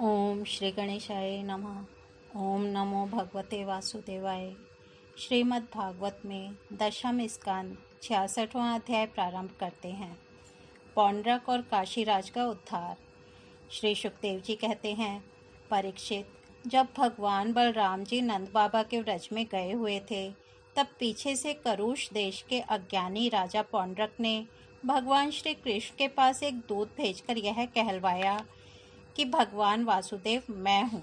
ओम श्री गणेशाय नमः। ओम नमो भगवते वासुदेवाय। श्रीमद् भागवत में दशम स्कंद 66वां अध्याय प्रारंभ करते हैं। पौंड्रक और काशीराज का उद्धार। श्री सुखदेव जी कहते हैं, परीक्षित, जब भगवान बलराम जी नंद बाबा के व्रज में गए हुए थे, तब पीछे से करुष देश के अज्ञानी राजा पौंड्रक ने भगवान श्री कृष्ण के पास एक दूत भेजकर यह कहलवाया कि भगवान वासुदेव मैं हूँ।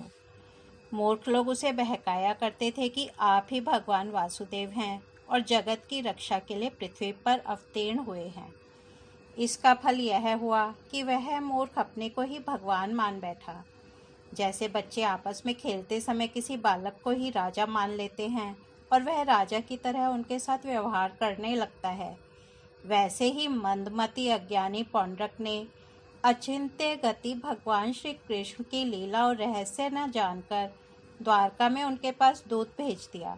मूर्ख लोग उसे बहकाया करते थे कि आप ही भगवान वासुदेव हैं और जगत की रक्षा के लिए पृथ्वी पर अवतीर्ण हुए हैं। इसका फल यह हुआ कि वह मूर्ख अपने को ही भगवान मान बैठा। जैसे बच्चे आपस में खेलते समय किसी बालक को ही राजा मान लेते हैं और वह राजा की तरह उनके साथ व्यवहार करने लगता है, वैसे ही मंदमती अज्ञानी पौंड्रक ने अचिंत्य गति भगवान श्री कृष्ण की लीला और रहस्य न जानकर द्वारका में उनके पास दूत भेज दिया।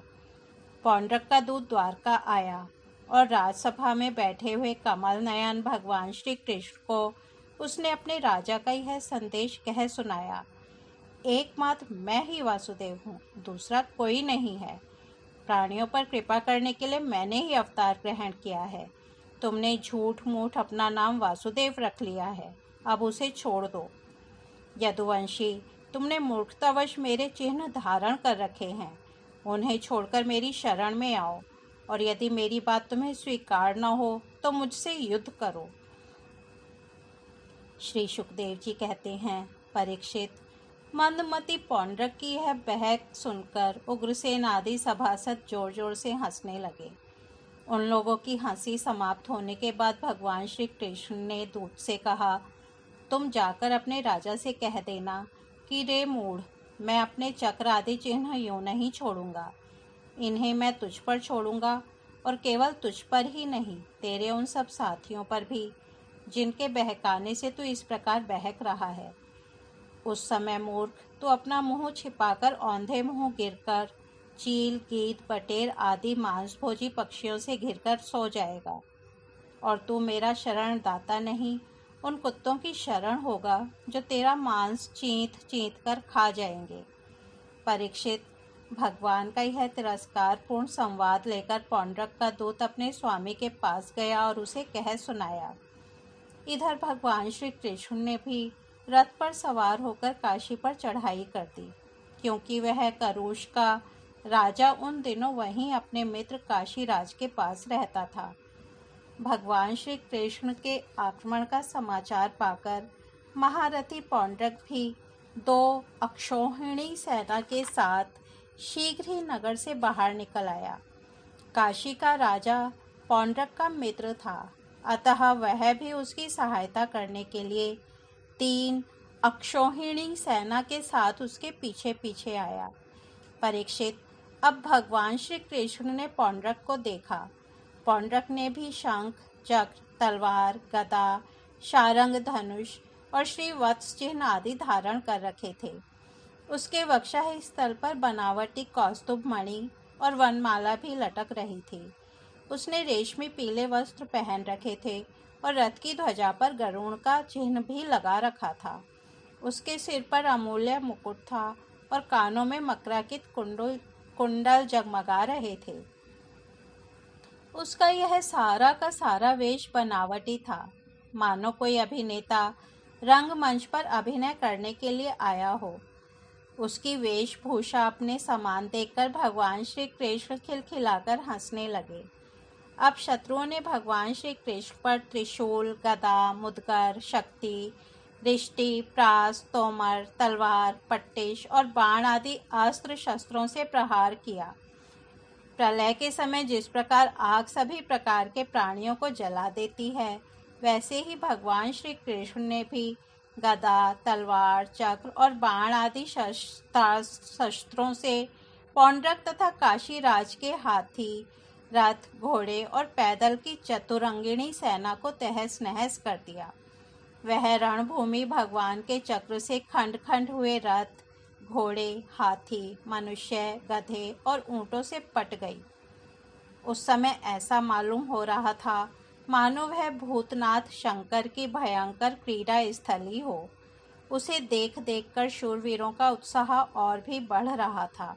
पौंड्रक का दूत द्वारका आया और राजसभा में बैठे हुए कमल नयन भगवान श्री कृष्ण को उसने अपने राजा का यह संदेश कह सुनाया, एकमात्र मैं ही वासुदेव हूँ, दूसरा कोई नहीं है। प्राणियों पर कृपा करने के लिए मैंने ही अवतार ग्रहण किया है। तुमने झूठ मूठ अपना नाम वासुदेव रख लिया है, अब उसे छोड़ दो। यदुवंशी, तुमने मूर्खतावश मेरे चिन्ह धारण कर रखे हैं, उन्हें छोड़कर मेरी शरण में आओ, और यदि मेरी बात तुम्हें स्वीकार न हो तो मुझसे युद्ध करो। श्री सुखदेव जी कहते हैं, परीक्षित, मंदमती पौंड्रक की यह बहक सुनकर उग्रसेन आदि सभासद जोर जोर से हंसने लगे। उन लोगों की हंसी समाप्त होने के बाद भगवान श्री कृष्ण ने दूत से कहा, तुम जाकर अपने राजा से कह देना कि रे मूढ़, मैं अपने चक्र आदि चिन्ह यूं नहीं छोड़ूंगा। इन्हें मैं तुझ पर छोड़ूंगा, और केवल तुझ पर ही नहीं, तेरे उन सब साथियों पर भी जिनके बहकाने से तू इस प्रकार बहक रहा है। उस समय मूर्ख, तू अपना मुंह छिपाकर औंधे मुंह गिरकर चील, गीद, बटेर आदि मांसभोजी पक्षियों से घिरकर सो जाएगा, और तू मेरा शरण दाता नहीं, उन कुत्तों की शरण होगा जो तेरा मांस चींथ चींथ कर खा जाएंगे। परीक्षित, भगवान का यह तिरस्कारपूर्ण संवाद लेकर पौंड्रक का दूत अपने स्वामी के पास गया और उसे कह सुनाया। इधर भगवान श्री कृष्ण ने भी रथ पर सवार होकर काशी पर चढ़ाई कर दी, क्योंकि वह करुष का राजा उन दिनों वहीं अपने मित्र काशीराज के पास रहता था। भगवान श्री कृष्ण के आक्रमण का समाचार पाकर महारथी पौंड्रक भी 2 अक्षौहिणी सेना के साथ शीघ्र ही नगर से बाहर निकल आया। काशी का राजा पौंड्रक का मित्र था, अतः वह भी उसकी सहायता करने के लिए 3 अक्षौहिणी सेना के साथ उसके पीछे पीछे आया। परीक्षित, अब भगवान श्री कृष्ण ने पौंड्रक को देखा। पौंड्रक ने भी शंख, चक्र, तलवार, गदा, शारंग, धनुष और श्रीवत्स चिन्ह आदि धारण कर रखे थे। उसके वक्षस्थल स्थल पर बनावटी कौस्तुभ मणि और वनमाला भी लटक रही थी। उसने रेशमी पीले वस्त्र पहन रखे थे और रथ की ध्वजा पर गरुड़ का चिन्ह भी लगा रखा था। उसके सिर पर अमूल्य मुकुट था और कानों में मकराकित कुंडल जगमगा रहे थे। उसका यह सारा का सारा वेश बनावटी था, मानो कोई अभिनेता रंगमंच पर अभिनय करने के लिए आया हो। उसकी वेशभूषा अपने समान देखकर भगवान श्री कृष्ण खिलखिलाकर हंसने लगे। अब शत्रुओं ने भगवान श्री कृष्ण पर त्रिशूल, गदा, मुदगर, शक्ति, दृष्टि, प्रास, तोमर, तलवार, पट्टिश और बाण आदि अस्त्र शस्त्रों से प्रहार किया। प्रलय के समय जिस प्रकार आग सभी प्रकार के प्राणियों को जला देती है, वैसे ही भगवान श्री कृष्ण ने भी गदा, तलवार, चक्र और बाण आदि शस्त्रों से पौंड्रक तथा काशीराज के हाथी, रथ, घोड़े और पैदल की चतुरंगिणी सेना को तहस नहस कर दिया। वह रणभूमि भगवान के चक्र से खंड खंड हुए रथ, घोड़े, हाथी, मनुष्य, गधे और ऊंटों से पट गई। उस समय ऐसा मालूम हो रहा था मानो वह भूतनाथ शंकर की भयंकर क्रीड़ा स्थली हो। उसे देख देख कर शूरवीरों का उत्साह और भी बढ़ रहा था।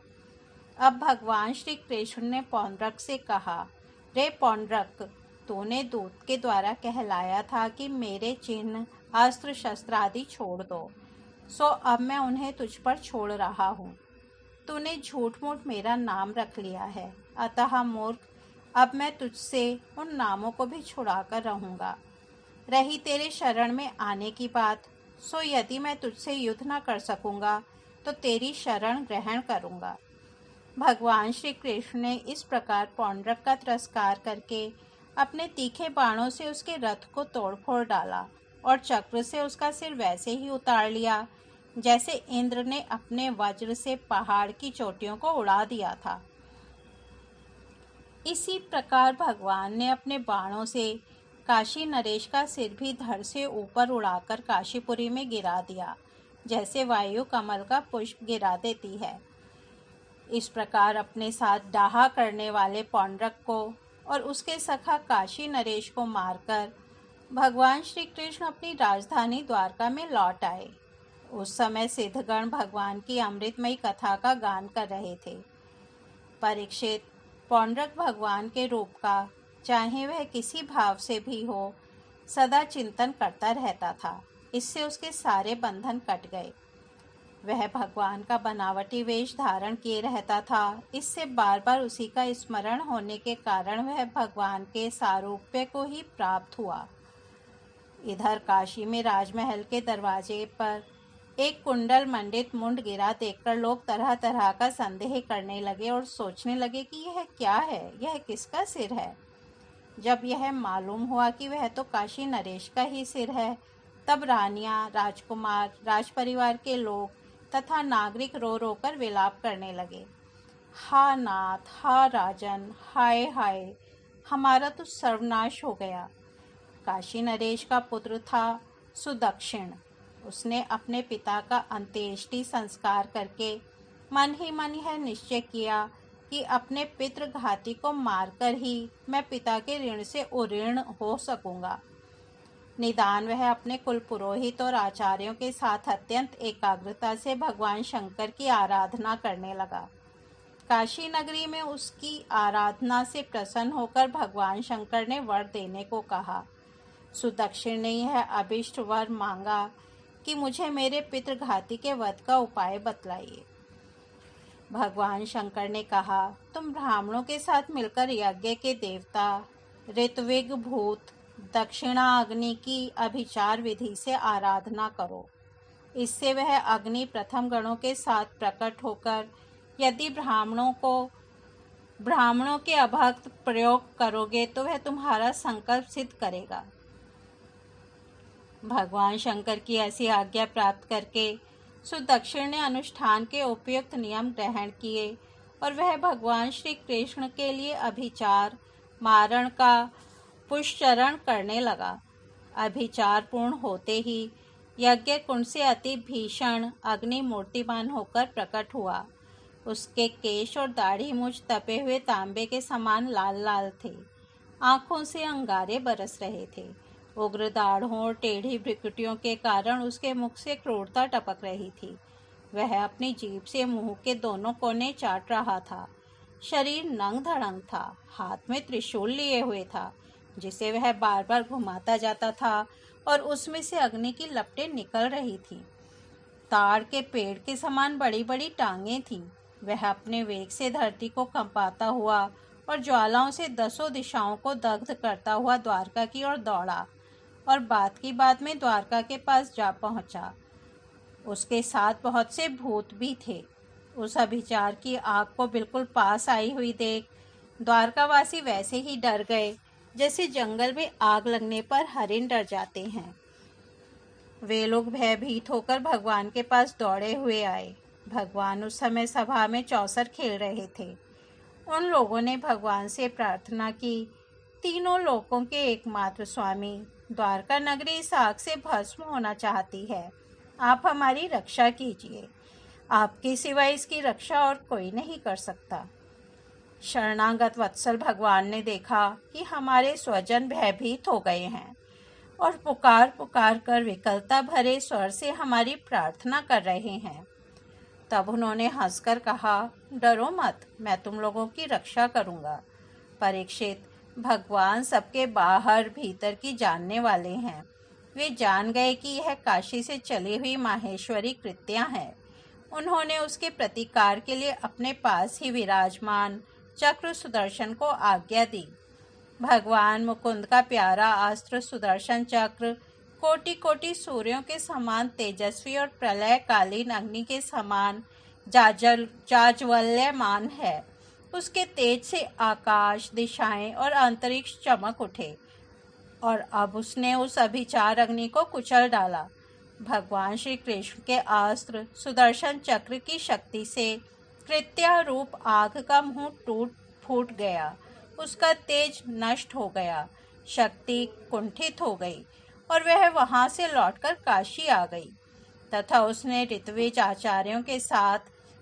अब भगवान श्री कृष्ण ने पौंड्रक से कहा, रे पौंड्रक, तूने दूत के द्वारा कहलाया था कि मेरे चिन्ह, अस्त्र शस्त्र आदि छोड़ दो, सो अब मैं उन्हें तुझ पर छोड़ रहा हूँ। तूने झूठ मूठ मेरा नाम रख लिया है, अतः मूर्ख, अब मैं तुझसे उन नामों को भी छुड़ाकर रहूँगा। रही तेरे शरण में आने की बात, सो यदि मैं तुझसे युद्ध न कर सकूँगा तो तेरी शरण ग्रहण करूँगा। भगवान श्री कृष्ण ने इस प्रकार पौंड्रक का तिरस्कार करके अपने तीखे बाणों से उसके रथ को तोड़-फोड़ डाला और चक्र से उसका सिर वैसे ही उतार लिया जैसे इंद्र ने अपने वज्र से पहाड़ की चोटियों को उड़ा दिया था। इसी प्रकार भगवान ने अपने बाणों से काशी नरेश का सिर भी धड़ से ऊपर उड़ाकर काशीपुरी में गिरा दिया, जैसे वायु कमल का पुष्प गिरा देती है। इस प्रकार अपने साथ डाहा करने वाले पौंड्रक को और उसके सखा काशी नरेश को मारकर भगवान श्री कृष्ण अपनी राजधानी द्वारका में लौट आए। उस समय सिद्धगण भगवान की अमृतमयी कथा का गान कर रहे थे। परीक्षित, पौंड्रक भगवान के रूप का, चाहे वह किसी भाव से भी हो, सदा चिंतन करता रहता था। इससे उसके सारे बंधन कट गए। वह भगवान का बनावटी वेश धारण किए रहता था। इससे बार बार उसी का स्मरण होने के कारण वह भगवान के सारूप्य को ही प्राप्त हुआ। इधर काशी में राजमहल के दरवाजे पर एक कुंडल मंडित मुंड गिरा देखकर लोग तरह तरह का संदेह करने लगे और सोचने लगे कि यह क्या है, यह किसका सिर है। जब यह मालूम हुआ कि वह तो काशी नरेश का ही सिर है, तब रानियां, राजकुमार, राजपरिवार के लोग तथा नागरिक रो रो कर विलाप करने लगे। हा नाथ, हा राजन, हाय हाय, हमारा तो सर्वनाश हो गया। काशी नरेश का पुत्र था सुदक्षिण। उसने अपने पिता का अंत्येष्टि संस्कार करके मन ही मन यह निश्चय किया कि अपने पितृघाती को मारकर ही मैं पिता के ऋण से उऋण हो सकूंगा। निदान वह अपने कुल पुरोहित और आचार्यों के साथ अत्यंत एकाग्रता से भगवान शंकर की आराधना करने लगा। काशी नगरी में उसकी आराधना से प्रसन्न होकर भगवान शंकर ने वर देने को कहा। सुदक्षिण ने यह अभिष्ट वर मांगा कि मुझे मेरे पितृघाती के वध का उपाय बतलाइए। भगवान शंकर ने कहा, तुम ब्राह्मणों के साथ मिलकर यज्ञ के देवता ऋत्विग भूत दक्षिणा अग्नि की अभिचार विधि से आराधना करो। इससे वह अग्नि प्रथम गणों के साथ प्रकट होकर यदि ब्राह्मणों के अभक्त प्रयोग करोगे तो वह तुम्हारा संकल्प सिद्ध करेगा। भगवान शंकर की ऐसी आज्ञा प्राप्त करके सुदक्षिण ने अनुष्ठान के उपयुक्त नियम ग्रहण किए और वह भगवान श्री कृष्ण के लिए अभिचार मारण का पुष्चरण करने लगा। अभिचार पूर्ण होते ही यज्ञ कुंड से अति भीषण अग्नि मूर्तिमान होकर प्रकट हुआ। उसके केश और दाढ़ी मूछ तपे हुए तांबे के समान लाल लाल थे। आंखों से अंगारे बरस रहे थे। उग्र दाढ़ों और टेढ़ी भ्रुकुटियों के कारण उसके मुख से क्रूरता टपक रही थी। वह अपनी जीभ से मुंह के दोनों कोने चाट रहा था। शरीर नंग धड़ंग था। हाथ में त्रिशूल लिए हुए था, जिसे वह बार बार घुमाता जाता था और उसमें से अग्नि की लपटें निकल रही थीं। ताड़ के पेड़ के समान बड़ी बड़ी टांगें थीं। वह अपने वेग से धरती को कंपाता हुआ और ज्वालाओं से दसों दिशाओं को दग्ध करता हुआ द्वारका की ओर दौड़ा और बात की बात में द्वारका के पास जा पहुंचा। उसके साथ बहुत से भूत भी थे। उस अभिचार की आग को बिल्कुल पास आई हुई देख द्वारकावासी वैसे ही डर गए जैसे जंगल में आग लगने पर हरिण डर जाते हैं। वे लोग भयभीत होकर भगवान के पास दौड़े हुए आए। भगवान उस समय सभा में चौसर खेल रहे थे। उन लोगों ने भगवान से प्रार्थना की, तीनों लोकों के एकमात्र स्वामी, द्वारका नगरी इस आग से भस्म होना चाहती है। आप हमारी रक्षा कीजिए। आपके सिवा इसकी रक्षा और कोई नहीं कर सकता। शरणागत वत्सल भगवान ने देखा कि हमारे स्वजन भयभीत हो गए हैं और पुकार पुकार कर विकलता भरे स्वर से हमारी प्रार्थना कर रहे हैं। तब उन्होंने हंसकर कहा, डरो मत, मैं तुम लोगों की रक्षा करूंगा। परीक्षित, भगवान सबके बाहर भीतर की जानने वाले हैं। वे जान गए कि यह काशी से चली हुई माहेश्वरी कृत्या है। उन्होंने उसके प्रतिकार के लिए अपने पास ही विराजमान चक्र सुदर्शन को आज्ञा दी। भगवान मुकुंद का प्यारा अस्त्र सुदर्शन चक्र कोटि कोटि सूर्यों के समान तेजस्वी और प्रलयकालीन अग्नि के समान जाज्वल्यमान है। उसके तेज से आकाश, दिशाएं और अंतरिक्ष चमक उठे और अब उसने उस अभिचार अग्नि को कुचल डाला। भगवान श्री कृष्ण के अस्त्र सुदर्शन चक्र की शक्ति से कृत्या रूप आग का मुंह टूट फूट गया। उसका तेज नष्ट हो गया, शक्ति कुंठित हो गई और वह वहां से लौटकर काशी आ गई तथा उसने ऋत्विज आचार्यों के साथ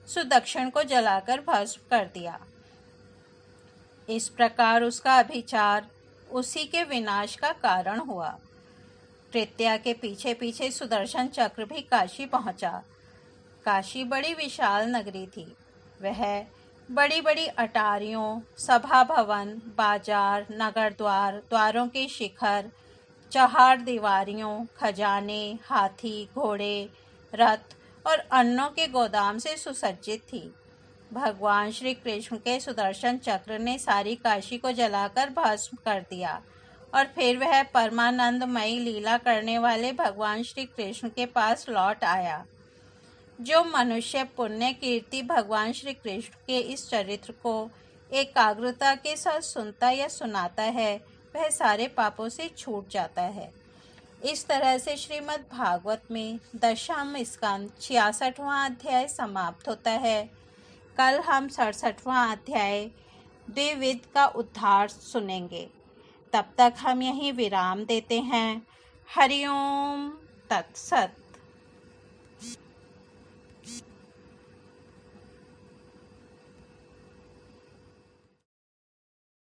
सुदक्षिण को जलाकर भस्म कर दिया। इस प्रकार उसका अभिचार उसी के विनाश का कारण हुआ। कृत्या के पीछे पीछे सुदर्शन चक्र भी काशी पहुंचा। काशी बड़ी विशाल नगरी थी। वह बड़ी बड़ी अटारियों, सभा भवन, बाजार, नगर द्वार, द्वारों के शिखर, चहार दीवारियों, खजाने, हाथी, घोड़े, रथ और अन्नों के गोदाम से सुसज्जित थी। भगवान श्री कृष्ण के सुदर्शन चक्र ने सारी काशी को जलाकर भस्म कर दिया और फिर वह परमानंदमयी लीला करने वाले भगवान श्री कृष्ण के पास लौट आया। जो मनुष्य पुण्य कीर्ति भगवान श्री कृष्ण के इस चरित्र को एकाग्रता के साथ सुनता या सुनाता है, वह सारे पापों से छूट जाता है। इस तरह से श्रीमद् भागवत में दशम स्कंद 66वां अध्याय समाप्त होता है। कल हम 67वां अध्याय द्विविध का उद्धार सुनेंगे। तब तक हम यहीं विराम देते हैं। हरिओम तत्सत।